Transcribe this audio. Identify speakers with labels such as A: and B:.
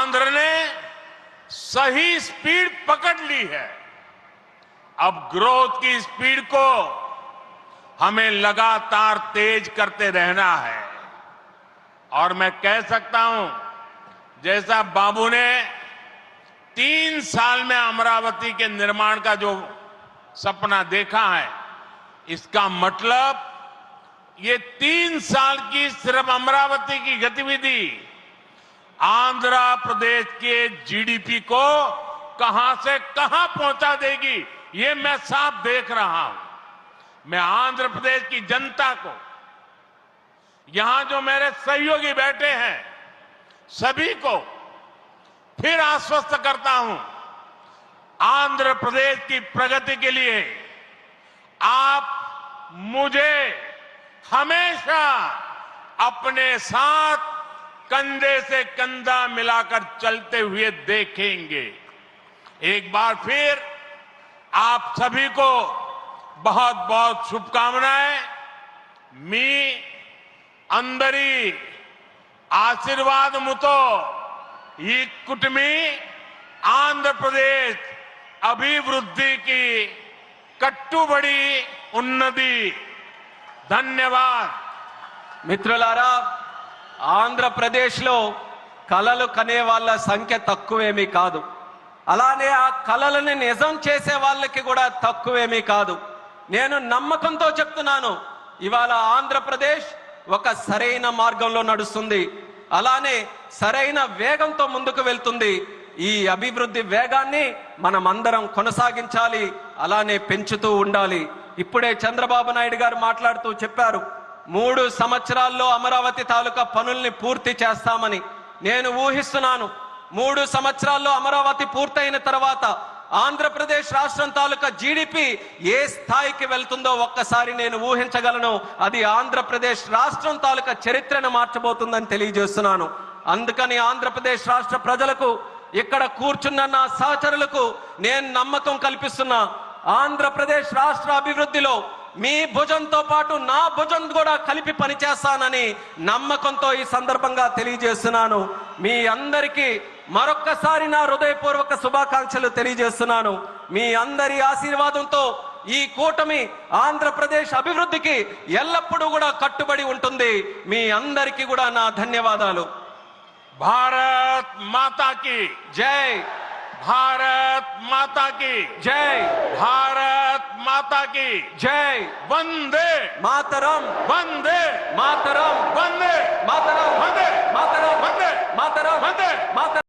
A: आंध्र ने सही स्पीड पकड़ ली है। अब ग्रोथ की स्पीड को हमें लगातार तेज करते रहना है। और मैं कह सकता हूं, जैसा बाबू ने 3 साल में अमरावती के निर्माण का जो सपना देखा है, इसका मतलब ये 3 साल की सिर्फ अमरावती की गतिविधि आंध्र प्रदेश के जीडीपी को कहां से कहां पहुंचा देगी, ये मैं साफ देख रहा हूं। मैं आंध्र प्रदेश की जनता को, यहां जो मेरे सहयोगी बैठे हैं, सभी को फिर आश्वस्त करता हूं, आंध्र प्रदेश की प्रगति के लिए आप मुझे हमेशा अपने साथ कंधे से कंधा मिलाकर चलते हुए देखेंगे। एक बार फिर आप सभी को बहुत बहुत शुभकामनाएं। मी अंदरी ఆశీర్వాదముతో ఈ కుటుంబీ ఆంధ్రప్రదేశ్ అభివృద్ధికి కట్టుబడి ఉన్నది। ధన్యవాద్।
B: మిత్రులారా, ఆంధ్రప్రదేశ్లో కలలు కనే వాళ్ళ సంఖ్య తక్కువేమీ కాదు, అలానే ఆ కలలని నిజం చేసే వాళ్ళకి కూడా తక్కువేమీ కాదు। నేను నమ్మకంతో చెప్తున్నాను, ఇవాళ ఆంధ్రప్రదేశ్ ఒక సరైన మార్గంలో నడుస్తుంది, అలానే సరైన వేగంతో ముందుకు వెళ్తుంది। ఈ అభివృద్ధి వేగాన్ని మనం అందరం కొనసాగించాలి, అలానే పెంచుతూ ఉండాలి। ఇప్పుడే చంద్రబాబు నాయుడు గారు మాట్లాడుతూ చెప్పారు, 3 సంవత్సరాల్లో అమరావతి తాలూకా పనుల్ని పూర్తి చేస్తామని। నేను ఊహిస్తున్నాను, 3 సంవత్సరాల్లో అమరావతి పూర్తయిన తర్వాత ఆంధ్రప్రదేశ్ రాష్ట్రం తాలూకా జీడిపి ఏ స్థాయికి వెళ్తుందో ఒక్కసారి నేను ఊహించగలను। అది ఆంధ్రప్రదేశ్ రాష్ట్రం తాలూకా చరిత్రను మార్చబోతుందని తెలియజేస్తున్నాను। అందుకని ఆంధ్రప్రదేశ్ రాష్ట్ర ప్రజలకు, ఇక్కడ కూర్చున్న నా సహచరులకు నేను నమ్మకం కల్పిస్తున్నా, ఆంధ్రప్రదేశ్ రాష్ట్ర అభివృద్ధిలో మీ భుజంతో పాటు నా భుజం కూడా కలిపి పనిచేస్తానని నమ్మకంతో ఈ సందర్భంగా తెలియజేస్తున్నాను। మీ అందరికీ మరొక్కసారి నా హృదయపూర్వక శుభాకాంక్షలు తెలియజేస్తున్నాను। మీ అందరి ఆశీర్వాదంతో ఈ కూటమి ఆంధ్రప్రదేశ్ అభివృద్ధికి ఎల్లప్పుడూ కూడా కట్టుబడి ఉంటుంది। మీ అందరికీ కూడా నా ధన్యవాదాలు।
A: భారత్ మాతా की
B: జై,
A: भारत माता की
B: జై,
A: भारत माता की
B: జై।
A: वंदे
B: మాతరం,
A: वंदे
B: మాతరం,
A: वंदे
B: మాతరం,
A: वंदे
B: మాతరం,
A: वंदे
B: మాతరం,
A: वंदे
B: మాతరం।